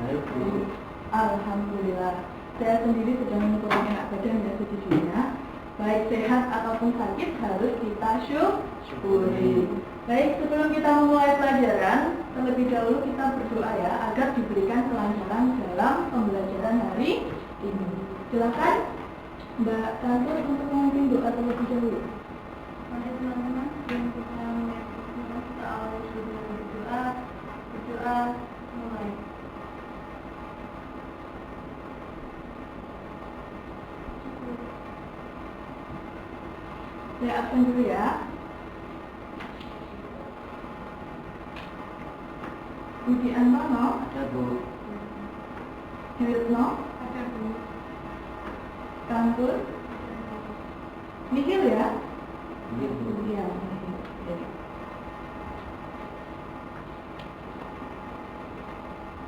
Ayo Bu. Alhamdulillah. Saya sendiri sedang mengukur enak badan dan sejujurnya, baik sehat ataupun sakit harus kita syukuri. Baik, sebelum kita memulai pelajaran, terlebih dahulu kita berdoa ya, agar diberikan kelancaran dalam pembelajaran hari ini. Silakan Mbak Tantur untuk memimpin doa terlebih dahulu. Mari teman-teman, sebelum kita mulai kita awali dengan berdoa. Berdoa mulai. Saya absen dulu ya. Budi Antono, Ada Bu. Hirtno, Ada Bu. Tantur, Nihil ya. Iya Bu. Iya.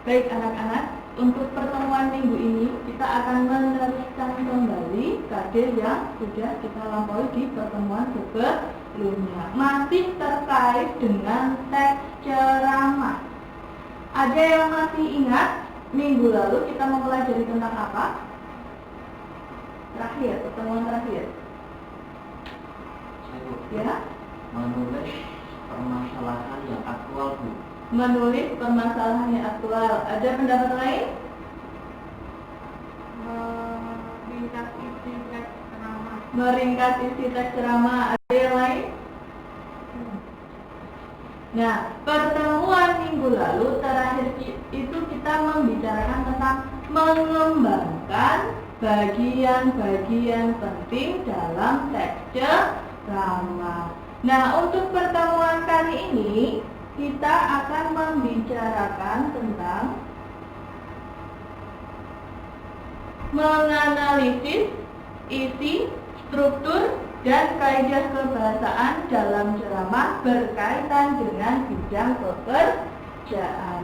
Baik anak-anak, untuk pertemuan minggu ini kita akan meneruskan kembali kader yang sudah kita lampaui di pertemuan sebelumnya. Masih terkait dengan teks ceramah. Ada yang masih ingat minggu lalu kita mempelajari tentang apa? Pertemuan terakhir. Saya Bu. Ya, Menulis permasalahan yang aktual Bu. menulis permasalahan yang aktual. Ada pendapat lain? Meringkas isi teks ceramah. Meringkas isi teks ceramah. Ada yang lain? Nah, pertemuan minggu lalu terakhir itu kita membicarakan tentang mengembangkan bagian-bagian penting dalam teks ceramah. Nah, untuk pertemuan kali ini kita akan membicarakan tentang menganalisis isi, struktur, dan kaidah kebahasaan dalam ceramah berkaitan dengan bidang pekerjaan.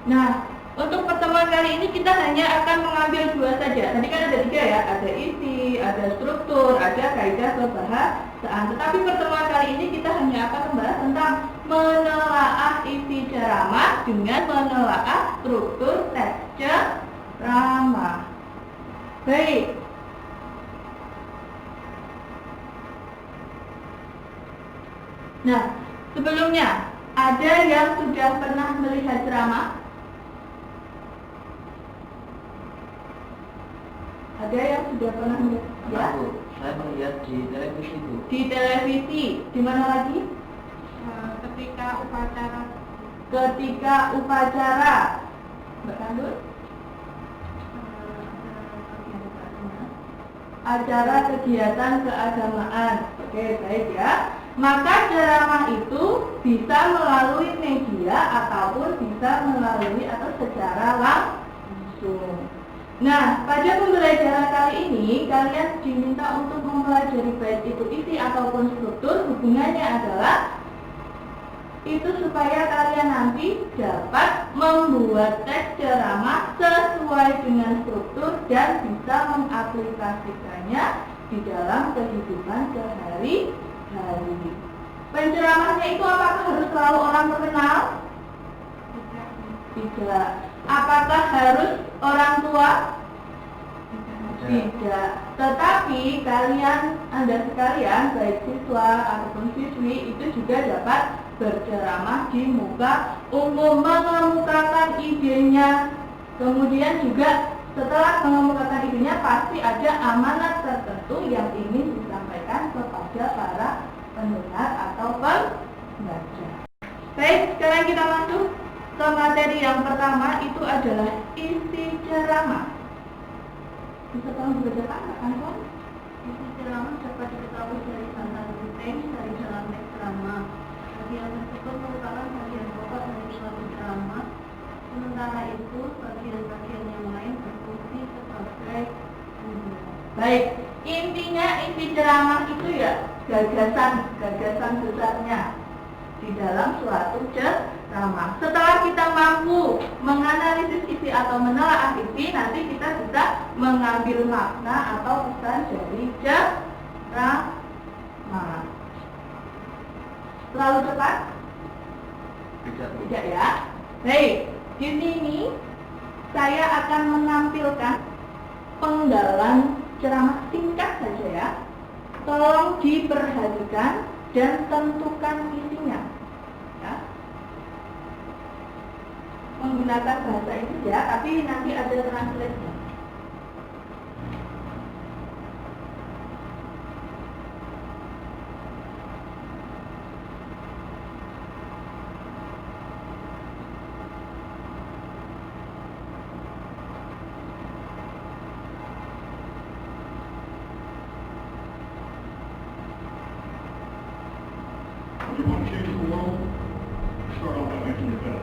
Nah, untuk pertemuan kali ini kita hanya akan mengambil dua saja. Tadi kan ada tiga ya, ada isi, ada struktur, ada kaidah kebahasaan. Tetapi pertemuan kali ini kita hanya akan membahas tentang menelaah isi ceramah dengan menelaah struktur teks ceramah. Baik. Nah, sebelumnya ada yang sudah pernah melihat ceramah? Ada yang sudah pernah melihat? Ya? Bu. Saya melihat di televisi Bu. Di televisi. Di mana lagi? Ketika upacara. Ketika upacara. Mbak Kandul? Acara kegiatan keagamaan. Oke, baik ya. Maka ceramah itu bisa melalui media ataupun bisa melalui atau secara langsung. Nah, pada pembelajaran kali ini kalian diminta untuk mempelajari baik itu isi ataupun struktur. Hubungannya adalah itu supaya kalian nanti dapat membuat teks ceramah sesuai dengan struktur dan bisa mengaplikasikannya di dalam kehidupan sehari-hari. Penceramahnya itu apakah harus selalu orang terkenal? Tidak. Apakah harus orang tua? Tidak. Tetapi Anda sekalian, baik siswa ataupun siswi itu juga dapat berceramah di muka umum, mengemukakan idenya. Kemudian juga setelah mengemukakan idenya pasti ada amanat tertentu yang ingin disampaikan kepada para pendengar atau pembaca. Baik, sekarang kita masuk ke materi yang pertama, itu adalah isi ceramah. Bisa tolong dibacakan, Pak Anton? Isi ceramah dapat diketahui dari antara penting dari dalam teks ceramah. Bagian tersebut merupakan bagian pokok dari suatu ceramah. Sementara itu, bagian-bagian yang lain berfungsi sebagai Baik, intinya isi ceramah itu ya gagasan besarnya di dalam suatu ceramah. Setelah kita mampu menganalisis isi atau menelaah isi, nanti kita bisa mengambil makna atau pesan dari ceramah. Terlalu cepat? Tidak Bu. Tidak ya. Baik, Di sini saya akan menampilkan penggalan ceramah singkat saja ya. Tolong diperhatikan dan tentukan isinya. Ya. Menggunakan bahasa Indonesia, tapi nanti ada translate-nya. If you want to change the world, start off by making your bed.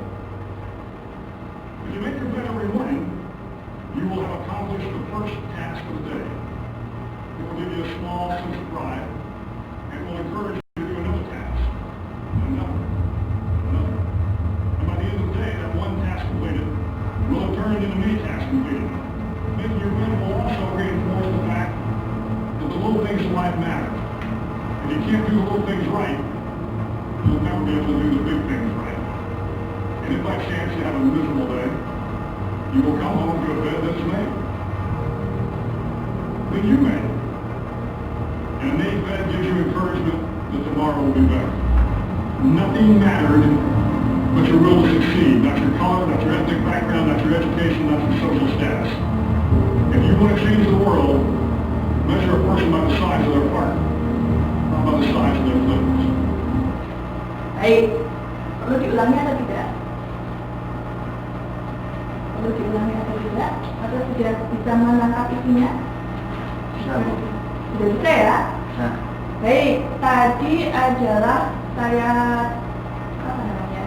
If you make your bed every morning, you will have accomplished the first task of the day. It will give you a small sense of pride, and will encourage you to do another task, and another. And by the end of the day, that one task completed will have turned into many tasks completed. Making your bed will also reinforce the fact that the little things in life matter. If you can't do the little things right, you'll never be able to do the big things right. And if by chance you have a miserable day, you will come home to a bed that's made. Then you made it. And a made bed gives you encouragement that tomorrow will be better. Nothing matters but your will to succeed, not your color, not your ethnic background, not your education, not your social status. If you want to change the world, measure a person by the size of their heart, not by the size of their limbs. Baik, perlu diulangi atau tidak? Perlu diulangi atau tidak? Atau sudah bisa menangkap isinya? Bisa, Bu. Sudah bisa ya? Bisa. Baik, tadi adalah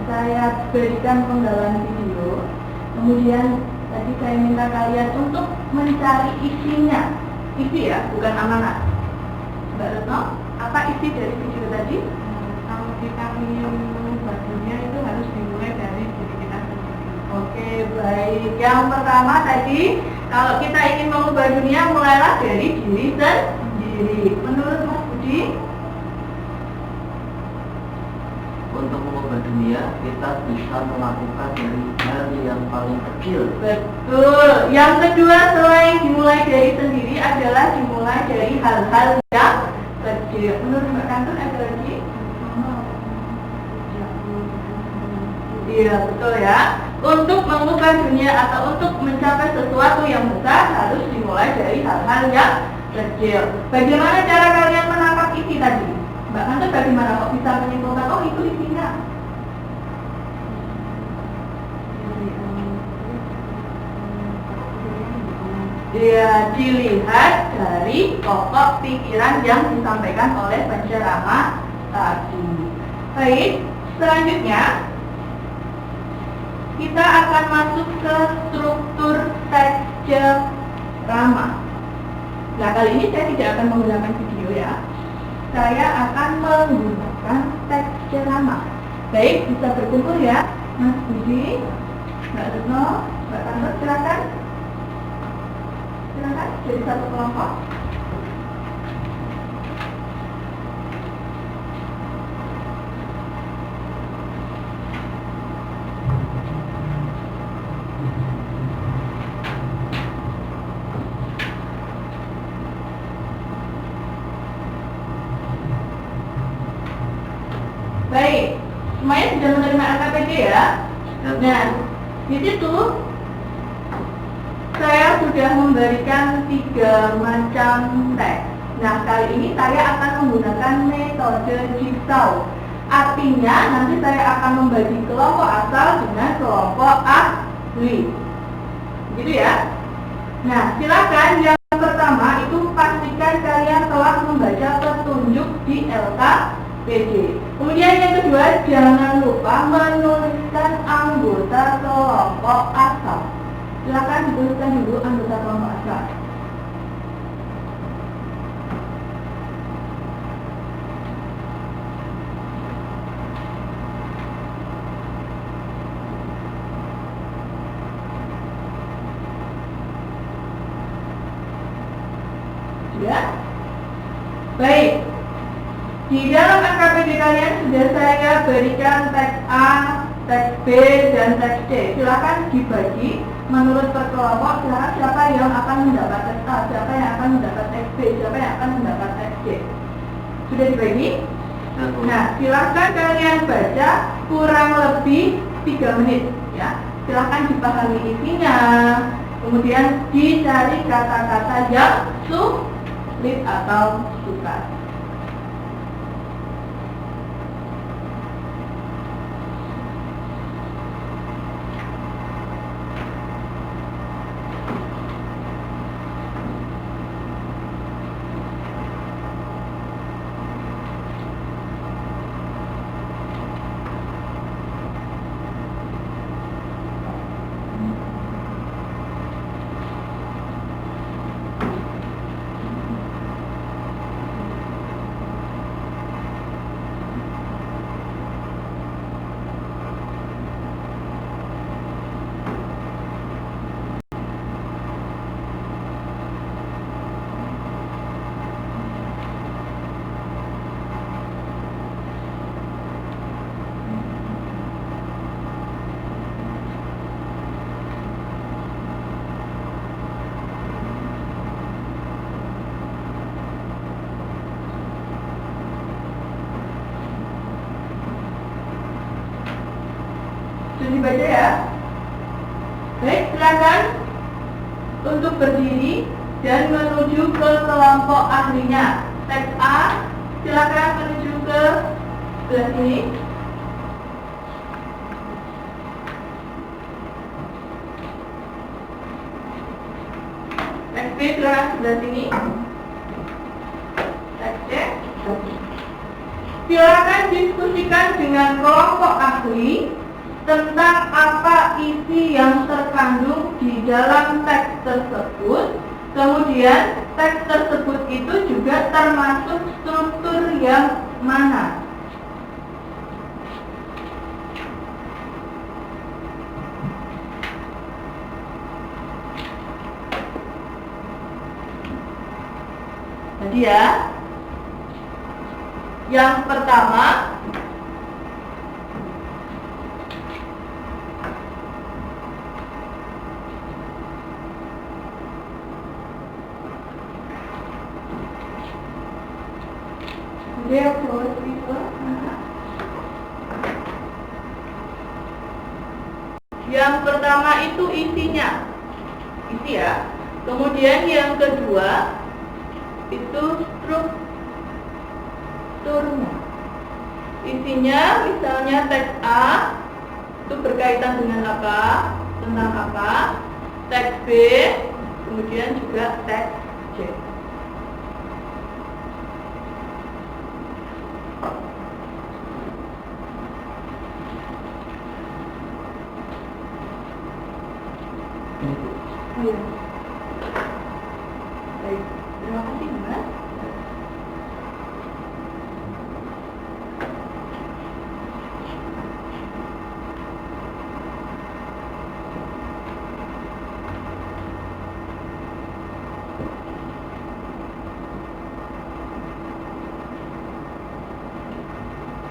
saya berikan penggalan video. Kemudian tadi saya minta kalian untuk mencari isinya. Isi ya, bukan amanat. Mbak Retno, apa isi dari video tadi? Kalau kita ingin mengubah dunia itu harus dimulai dari diri kita sendiri. Oke, baik. Yang pertama tadi, kalau kita ingin mengubah dunia, mulailah dari diri sendiri. Menurut Mas Budi? Untuk mengubah dunia, kita bisa melakukan dari hal yang paling kecil. Betul. Yang kedua, selain dimulai dari sendiri, adalah dimulai dari hal-hal yang kecil. Menurut Mbak Kantun ada lagi? Iya, betul ya. Untuk mengubah dunia atau untuk mencapai sesuatu yang besar harus dimulai dari hal-hal yang kecil. Bagaimana cara kalian menangkap isi tadi? Mbak Kantun bagaimana kok bisa menyimpulkan, oh itu isinya? Ya, dilihat dari pokok pikiran yang disampaikan oleh penceramah tadi. Baik, selanjutnya kita akan masuk ke struktur teks ceramah. Nah, kali ini saya tidak akan menggunakan video ya. Saya akan menggunakan teks ceramah. Baik, bisa berkumpul ya, Mas Budi, Mbak Retno, Mbak Kantun, silakan. Silakan jadi satu kelompok. Baik, semuanya sudah menerima LKPD ya. Nah, di situ saya sudah memberikan 3 macam teks. Nah, kali ini saya akan menggunakan metode jigsaw. Artinya, nanti saya akan membagi kelompok asal dengan kelompok ahli. Gitu ya. Nah, silakan yang pertama itu pastikan kalian telah membaca petunjuk di LKPD. Kemudian yang kedua, jangan lupa menuliskan anggota kelompok asal. Silakan dituliskan dulu anggota kelompok asal. Ya? Baik. Di dalam LKPD kalian sudah saya berikan teks A, B, teks B dan teks C. Silakan dibagi menurut per kelompok. Silakan siapa yang akan mendapat teks A, siapa yang akan mendapat teks B, siapa yang akan mendapat teks C. Sudah dibagi? Nah, silakan kalian baca kurang lebih 3 menit ya. Silakan dipahami isinya. Kemudian dicari kata-kata yang sulit atau sukar. Sudah dibaca ya? Baik, silakan untuk berdiri dan menuju ke kelompok ahlinya. Teks A, silakan menuju ke sebelah sini. Teks B, silakan sebelah sini. Teks C, silakan diskusikan dengan kelompok ahli tentang apa isi yang terkandung di dalam teks tersebut. Kemudian teks tersebut itu juga termasuk struktur yang mana. Jadi ya, yang pertama yang pertama itu isinya, isi ya. Kemudian yang kedua itu strukturnya. Isinya misalnya teks A itu berkaitan dengan apa, tentang apa. Teks B, kemudian juga teks C. Baik, terima kasih Mas.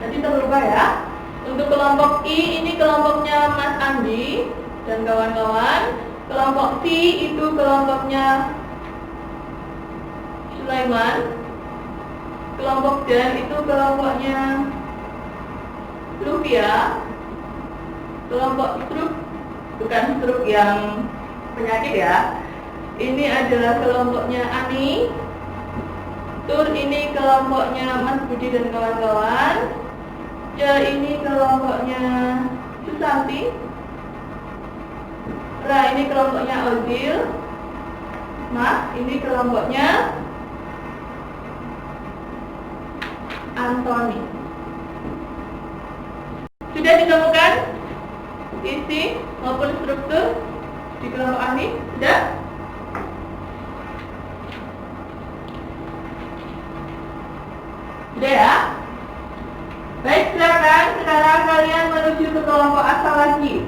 Tadi terlupa ya. Untuk kelompok I ini kelompoknya Mas Andi dan kawan-kawan. Kelompok C itu kelompoknya Sulaiman. Kelompok D itu kelompoknya Luvia. Kelompok struk, bukan struk yang penyakit ya. Ini adalah kelompoknya Ani. Tur ini kelompoknya Mas Budi dan kawan-kawan. C ini kelompoknya Susanti. Ra ini kelompoknya Ozil. Nah, ini kelompoknya Anthony. Sudah ditemukan isi maupun struktur di kelompok Ani? Sudah? Sudah ya? Baik, silakan sekarang kalian menuju ke kelompok asal lagi.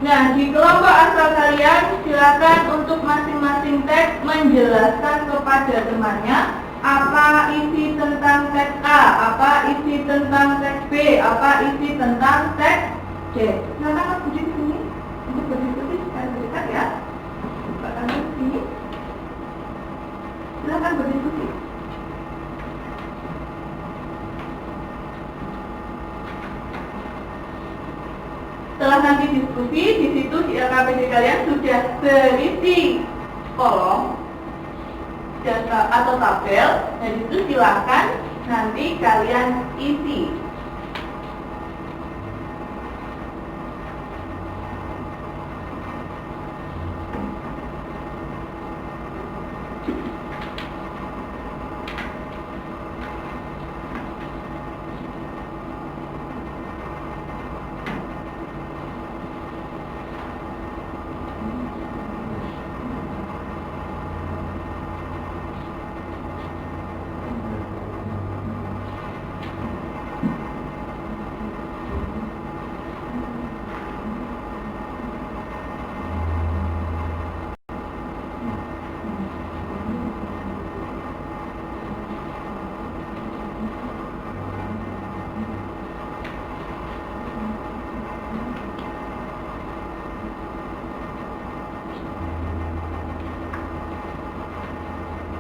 Nah, di kelompok asal kalian silakan untuk masing-masing masing-masing teks menjelaskan kepada temannya apa isi tentang teks A, apa isi tentang teks B, apa isi tentang teks C. Silakan Mas Budi di sini untuk berdiskusi supaya berikan ya. Silakan di sini. Silakan berdiskusi. Setelah nanti diskusi, di situ di LKPD kalian sudah berisi kolom atau tabel, dan itu silakan nanti kalian isi.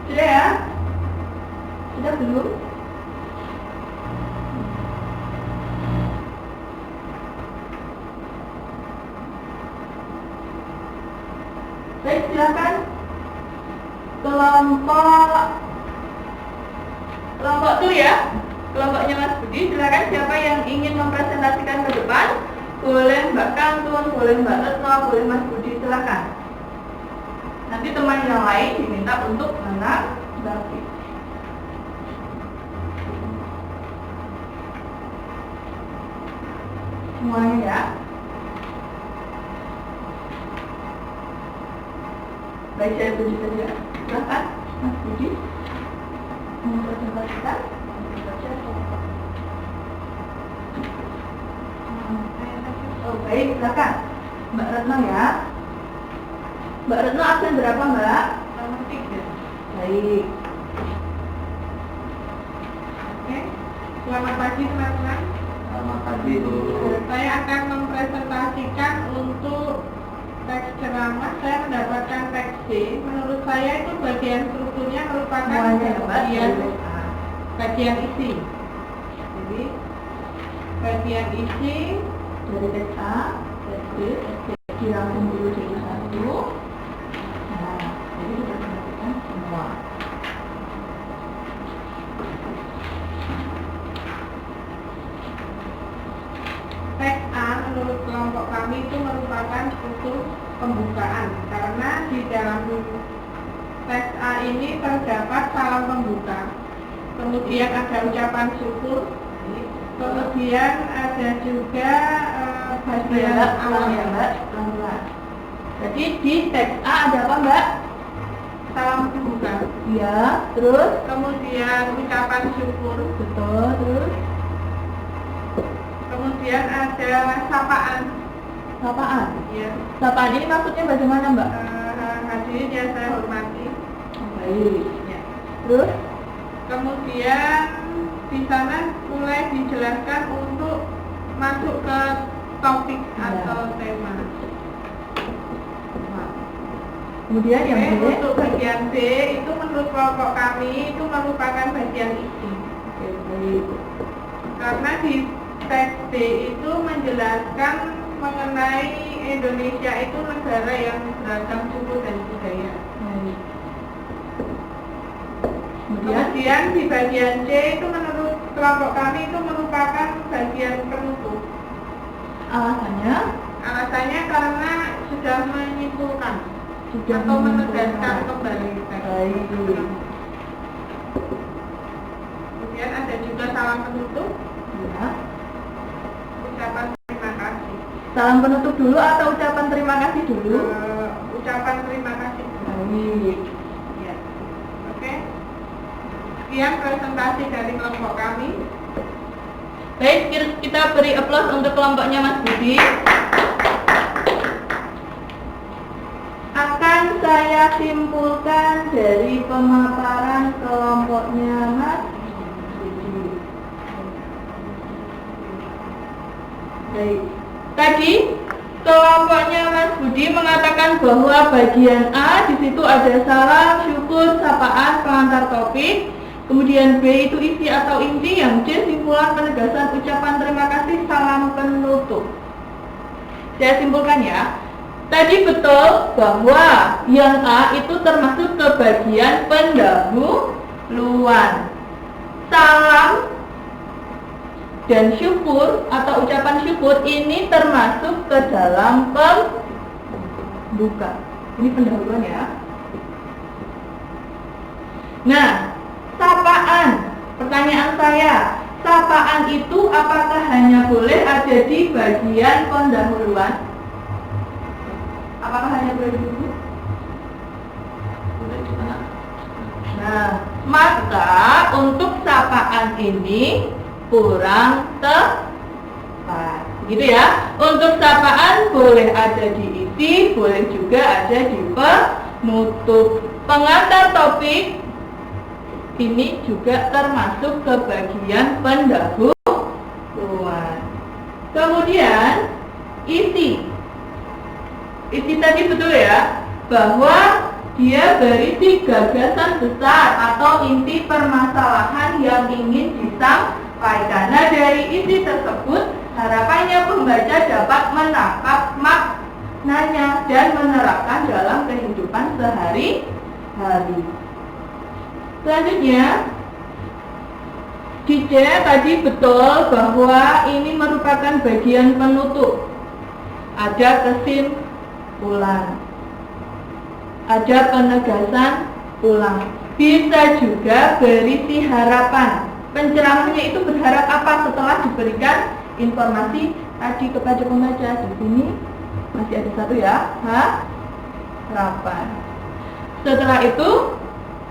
Sudah ya? Sudah belum? Baik, silakan kelompok tuh ya, kelompoknya Mas Budi. Silakan siapa yang ingin mempresentasikan ke depan. Boleh Mbak Kantun, boleh Mbak Retno, boleh Mas Budi, silakan. Nanti teman yang lain diminta untuk menanggapi. Semuanya ya. Baik, saya Budi saja. Silakan Mas Budi mempresentasikan. Oh, baik, silakan Mbak Retno ya. Mbak Retno absen berapa Mbak? Nomor 3. Baik. Oke. Selamat pagi teman-teman. Selamat pagi Bu. Saya akan mempresentasikan untuk teks ceramah. Saya mendapatkan teks C. Menurut saya itu bagian strukturnya merupakan bagian isi. Jadi bagian isi Dari teks A, teks B, teks C dirangkum dulu jadi satu. Nah, jadi kita perhatikan semua. teks A menurut kelompok kami itu merupakan struktur pembukaan, karena di dalam teks A ini terdapat salam pembuka, kemudian ada ucapan syukur, kemudian ada juga bagian awal ya Mbak, pelan-pelan. Jadi di teks A ada apa Mbak? salam pembuka, Ya, terus kemudian ucapan syukur, betul, terus kemudian ada sapaan. sapaan. Ya, Sapaan ini maksudnya bagaimana Mbak? hadirin yang saya hormati. Baik. Ya. Terus Kemudian di sana mulai dijelaskan untuk masuk ke topik atau tema. kemudian yang B. Untuk bagian B itu menurut kelompok kami itu merupakan bagian isi. Oke, baik. Karena di teks B itu menjelaskan mengenai Indonesia itu negara yang beragam suku dan budaya. Baik. Kemudian di bagian C itu menurut kelompok kami itu merupakan bagian penutup. Alasannya Alasannya karena sudah menyimpulkan sudah atau menegaskan menyimpulkan. kembali teks. Baik. Kemudian ada juga salam penutup, Ya. ucapan terima kasih. Salam penutup dulu atau ucapan terima kasih dulu? Ucapan terima kasih. Baik. Ya. Oke. Sekian presentasi dari kelompok kami. Baik, kita beri aplaus untuk kelompoknya Mas Budi. Akan saya saya simpulkan dari pemaparan kelompoknya Mas Budi? Baik. Tadi kelompoknya Mas Budi mengatakan bahwa bagian A di situ ada salam, syukur, sapaan, pengantar topik. Kemudian B itu isi atau inti, yang C simpulan, penegasan, ucapan terima kasih, salam penutup. Saya simpulkan ya. Tadi betul bahwa yang A itu termasuk ke bagian pendahuluan. Salam dan syukur atau ucapan syukur ini termasuk ke dalam pembuka. Ini pendahuluan ya. Nah, sapaan. Pertanyaan saya, sapaan itu apakah hanya boleh ada di bagian pendahuluan? Apakah hanya boleh dulu? Boleh di tengah. Nah, maka untuk sapaan ini kurang tepat, gitu ya. Untuk sapaan boleh ada di isi, boleh juga ada di penutup. Pengantar topik ini juga termasuk ke bagian pendahuluan. Kemudian isi tadi betul ya, bahwa dia berisi gagasan besar atau inti permasalahan yang ingin disampaikan. Nah, dari isi tersebut harapannya pembaca dapat menangkap maknanya dan menerapkan dalam kehidupan sehari-hari. Selanjutnya, di C tadi betul bahwa ini merupakan bagian penutup. Ada kesimpulan, ada penegasan ulang. Bisa juga berisi harapan. Penceramahnya itu berharap apa setelah diberikan informasi tadi kepada pembaca. Di sini masih ada satu ya, harapan. Setelah itu,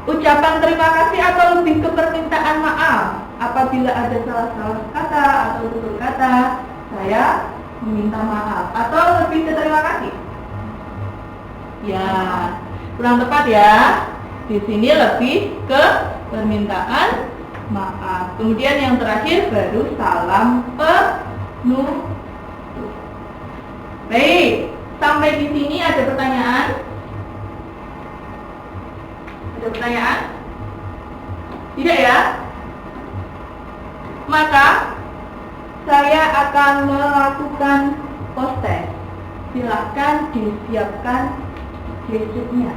ucapan terima kasih atau lebih ke permintaan maaf. Apabila ada salah-salah kata atau tutur kata, saya meminta maaf. Atau lebih ke terima kasih. Ya, kurang tepat ya. Di sini lebih ke permintaan maaf. Kemudian yang terakhir baru salam penutup. Baik, sampai di sini ada pertanyaan? Ada pertanyaan? Tidak ya? Maka saya akan melakukan post test. Silakan disiapkan gadgetnya.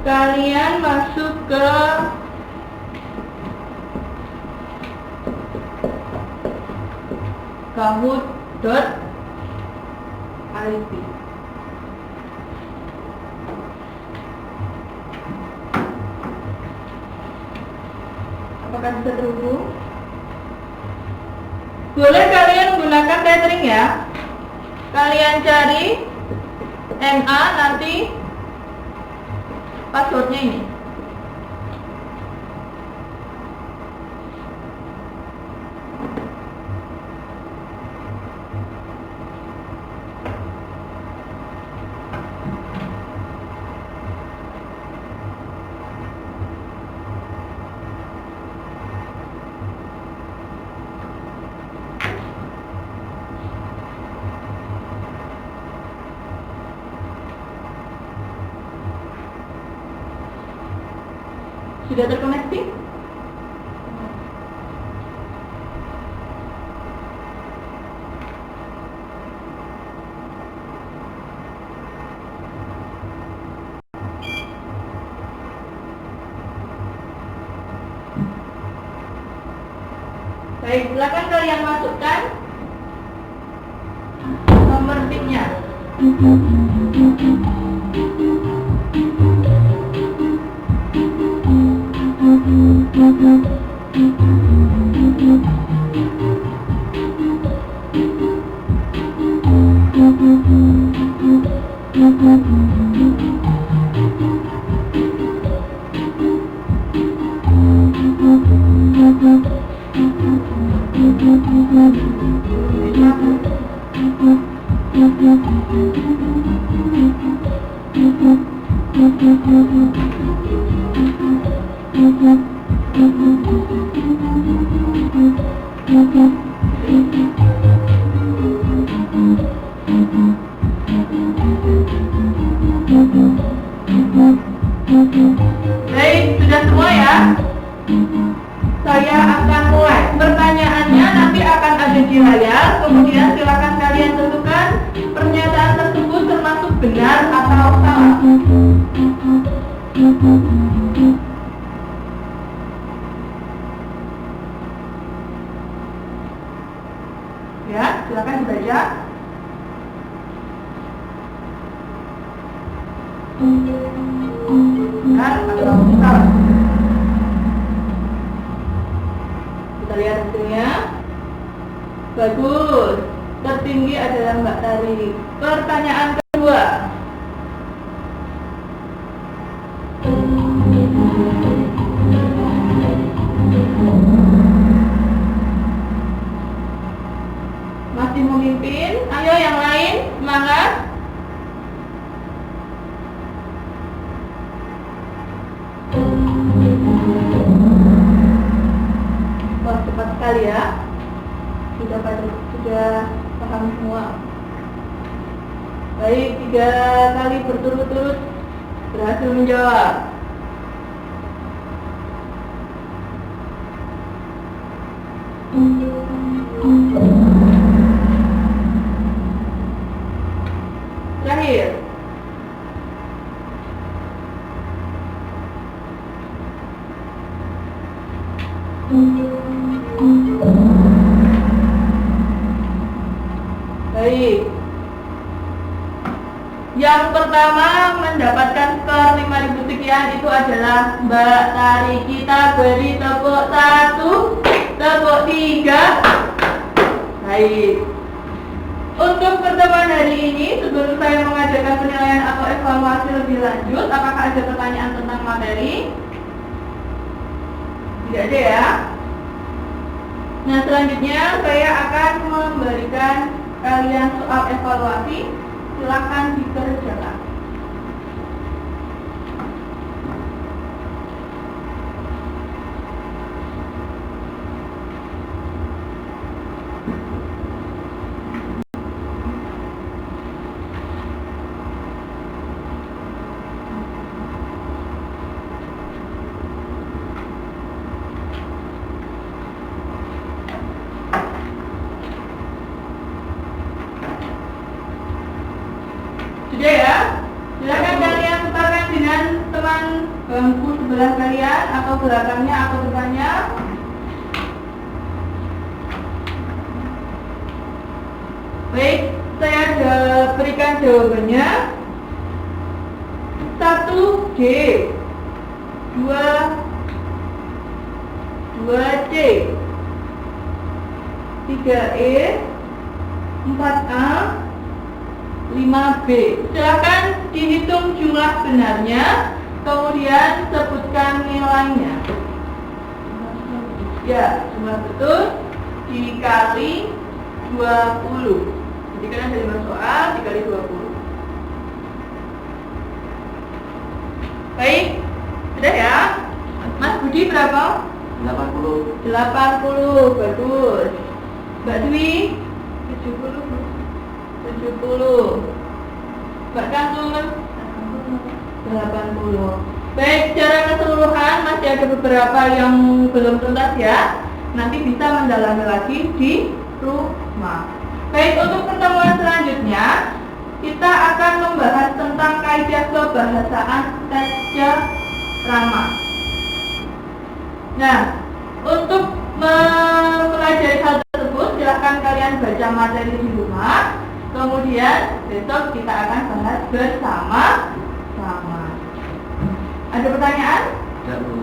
Kalian masuk ke kahoot.id. Apakah bisa terhubung? Boleh kalian menggunakan tethering ya. Kalian cari NA, nanti passwordnya ini. Sudah terkoneksi? Baik, silakan kalian masukkan nomor PIN-nya. Baik, sudah semua ya? Saya akan mulai. Pertanyaannya nanti akan ada di layar, kemudian silakan kalian tentukan pernyataan tersebut termasuk benar atau salah. Ya, silakan dibaca. Benar atau salah? Kita lihat hasilnya. Bagus. Tertinggi adalah Mbak Tari. Pertanyaan kedua. Masih memimpin. Ayo yang lain, semangat. Wah, cepat sekali ya. Sudah paham semua. Baik, 3 kali berturut-turut berhasil menjawab. Terakhir. Baik. Yang pertama mendapatkan skor 5.000 sekian itu adalah Mbak Tari. Kita beri tepuk 1, tepuk 3. Baik. Untuk pertemuan hari ini, sebelum saya mengadakan penilaian atau evaluasi lebih lanjut, apakah ada pertanyaan tentang materi? Tidak ada ya. Nah, selanjutnya saya akan memberikan kalian soal evaluasi. Silakan dikerjakan. Sudah ya? Silakan kalian tukarkan dengan teman bangku sebelah kalian atau belakangnya atau depannya. Baik, saya berikan jawabannya. 1D, 2C, 3E, 4A, 5B. Silakan dihitung jumlah benarnya, kemudian sebutkan nilainya. Ya, jumlah betul dikali 20. Jadi kan ada 5 soal dikali 20. Baik, sudah ya. Mas Budi berapa? 80. 80, bagus. Mbak Dwi 70. Mbak Kantul 80. Baik, secara keseluruhan masih ada beberapa yang belum tuntas ya. Nanti bisa mendalami lagi di rumah. Baik, untuk pertemuan selanjutnya kita akan membahas tentang kaidah kebahasaan teks ceramah. Nah, untuk mempelajari hal tersebut silahkan kalian baca materi di rumah. Kemudian besok kita akan bahas bersama-sama. Ada pertanyaan?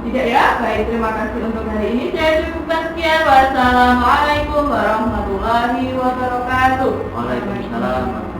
Tidak ya? Baik, terima kasih untuk hari ini. Saya cukupkan sekian. Wassalamualaikum warahmatullahi wabarakatuh. Waalaikumsalam.